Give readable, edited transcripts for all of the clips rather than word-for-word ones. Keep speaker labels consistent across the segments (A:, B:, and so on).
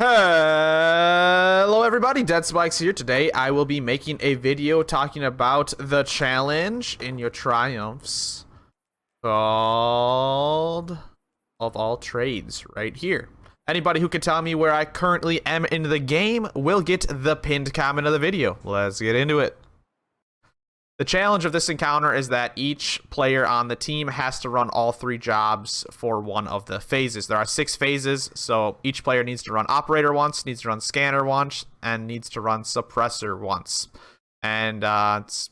A: Hello everybody, Dead Spikes here. Today I will be making a video talking about the challenge in your triumphs called of all trades right here. Anybody who can tell me where I currently am in the game will get the pinned comment of the video. Let's get into it. The challenge of this encounter is that each player on the team has to run all three jobs for one of the phases. There are 6 phases, so each player needs to run operator once, needs to run scanner once, and needs to run suppressor once. And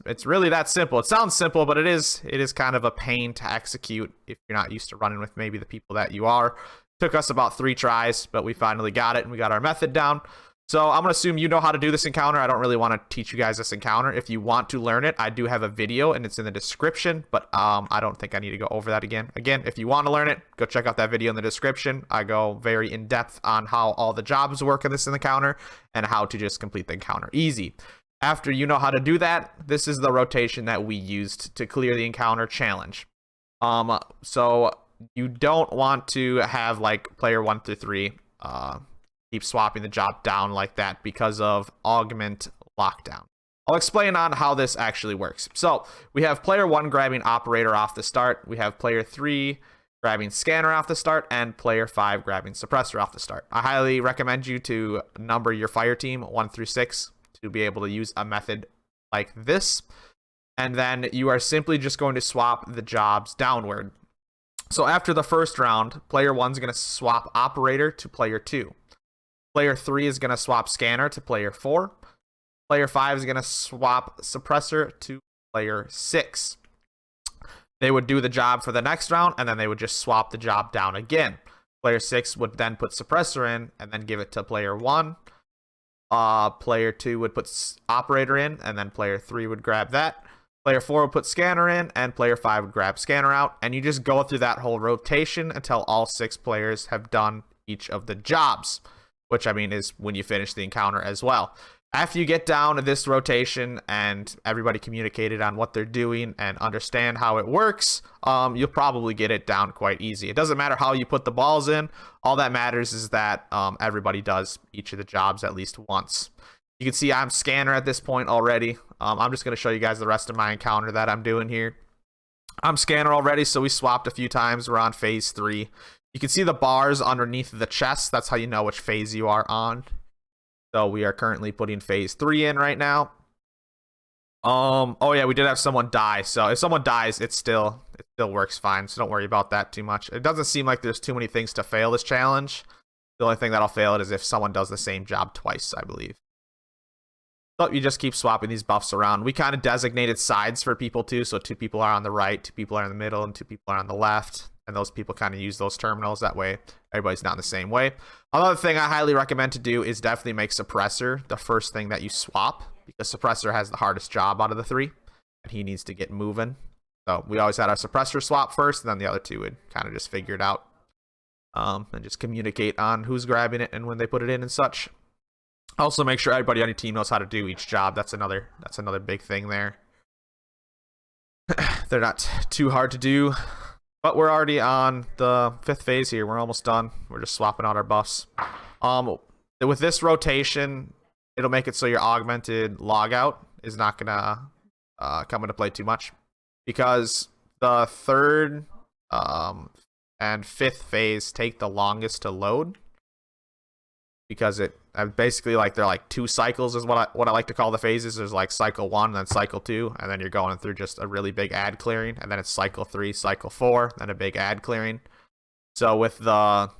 A: it's really that simple. It sounds simple, but it is kind of a pain to execute if you're not used to running with maybe the people that you are. Took us about 3 tries, but we finally got it and we got our method down. So I'm going to assume you know how to do this encounter. I don't really want to teach you guys this encounter. If you want to learn it, I do have a video and it's in the description, but I don't think I need to go over that again. Again, if you want to learn it, go check out that video in the description. I go very in depth on how all the jobs work in this encounter and how to just complete the encounter easy. After you know how to do that, this is the rotation that we used to clear the encounter challenge. So you don't want to have like player 1 through 3 keep swapping the job down like that because of augment lockdown. I'll explain on how this actually works. So we have player 1 grabbing operator off the start. We have player 3 grabbing scanner off the start and player 5 grabbing suppressor off the start. I highly recommend you to number your fire team 1 through 6 to be able to use a method like this. And then you are simply just going to swap the jobs downward. So after the first round, player 1 is going to swap operator to player 2. Player 3 is going to swap scanner to player 4. Player 5 is going to swap suppressor to player 6. They would do the job for the next round, and then they would just swap the job down again. Player 6 would then put suppressor in, and then give it to player 1. Player 2 would put operator in, and then player 3 would grab that. Player 4 would put scanner in, and player 5 would grab scanner out. And you just go through that whole rotation until all 6 players have done each of the jobs, which I mean is when you finish the encounter as well. After you get down to this rotation and everybody communicated on what they're doing and understand how it works, you'll probably get it down quite easy. It doesn't matter how you put the balls in. All that matters is that everybody does each of the jobs at least once. You can see I'm scanner at this point already. I'm just going to show you guys the rest of my encounter that I'm doing here. I'm scanner already, so we swapped a few times. We're on phase 3. You can see the bars underneath the chest. That's how you know which phase you are on. So we are currently putting phase 3 in right now. Oh yeah, we did have someone die. So if someone dies, it still works fine. So don't worry about that too much. It doesn't seem like there's too many things to fail this challenge. The only thing that'll fail it is if someone does the same job twice, I believe. So you just keep swapping these buffs around. We kind of designated sides for people too. So 2 people are on the right, 2 people are in the middle, and 2 people are on the left. And those people kind of use those terminals. That way, everybody's not in the same way. Another thing I highly recommend to do is definitely make suppressor the first thing that you swap, because suppressor has the hardest job out of the 3, and he needs to get moving. So we always had our suppressor swap first, and then the other 2 would kind of just figure it out and just communicate on who's grabbing it and when they put it in and such. Also, make sure everybody on your team knows how to do each job. That's another big thing there. They're not too hard to do. But we're already on the 5th phase here. We're almost done. We're just swapping out our buffs. With this rotation, it'll make it so your augmented logout is not going to come into play too much. Because the 3rd and 5th phase take the longest to load. Because it basically they're like 2 cycles is what I like to call the phases. There's like cycle 1 and then cycle 2, and then you're going through just a really big ad clearing, and then it's cycle 3, cycle 4, then a big ad clearing. So with the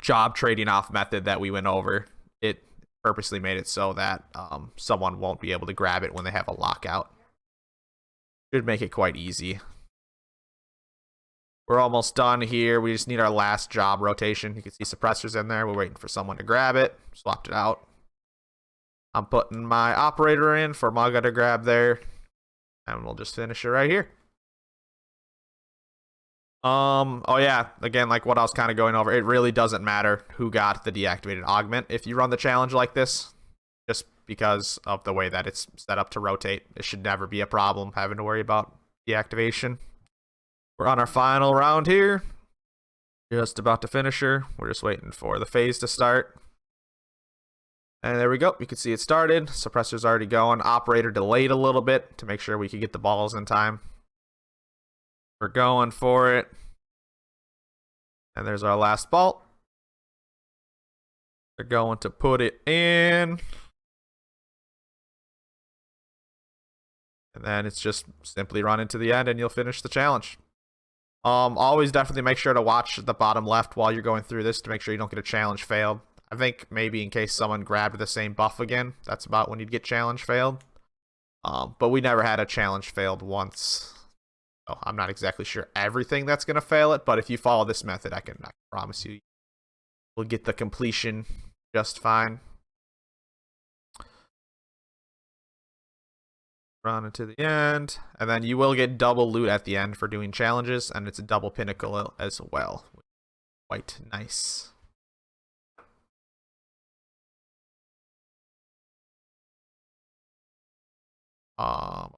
A: job trading off method that we went over, it purposely made it so that someone won't be able to grab it when they have a lockout. Should make it quite easy. We're almost done here. We just need our last job rotation. You can see suppressors in there. We're waiting for someone to grab it. Swapped it out. I'm putting my operator in for Maga to grab there. And we'll just finish it right here. Oh yeah, again, like what I was kind of going over, it really doesn't matter who got the deactivated augment if you run the challenge like this. Just because of the way that it's set up to rotate. It should never be a problem having to worry about deactivation. We're on our final round here. Just about to finish her. We're just waiting for the phase to start. And there we go. You can see it started. Suppressor's already going. Operator delayed a little bit to make sure we could get the balls in time. We're going for it. And there's our last bolt. They're going to put it in. And then it's just simply run into the end and you'll finish the challenge. Always definitely make sure to watch the bottom left while you're going through this to make sure you don't get a challenge failed. I think maybe in case someone grabbed the same buff again, that's about when you'd get challenge failed. But we never had a challenge failed once. So I'm not exactly sure everything that's going to fail it, but if you follow this method, I can promise you we'll get the completion just fine. Run into the end, and then you will get double loot at the end for doing challenges, and it's a double pinnacle as well. Quite nice. I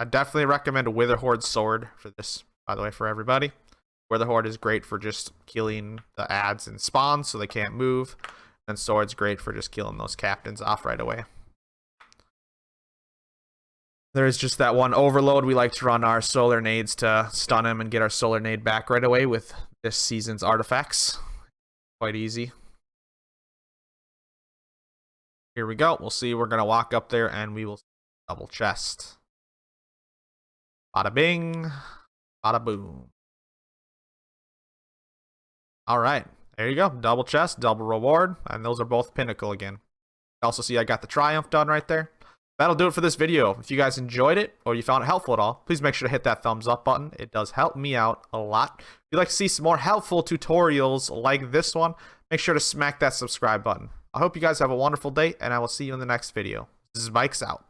A: definitely recommend a Witherhoard sword for this, by the way, for everybody. Witherhoard is great for just killing the adds and spawns so they can't move, and sword's great for just killing those captains off right away. There's just that one overload. We like to run our solar nades to stun him and get our solar nade back right away with this season's artifacts. Quite easy. Here we go. We'll see. We're going to walk up there and we will double chest. Bada bing. Bada boom. Alright. There you go. Double chest, double reward. And those are both pinnacle again. You also see I got the triumph done right there. That'll do it for this video. If you guys enjoyed it or you found it helpful at all, please make sure to hit that thumbs up button. It does help me out a lot. If you'd like to see some more helpful tutorials like this one, make sure to smack that subscribe button. I hope you guys have a wonderful day, and I will see you in the next video. This is Mike's out.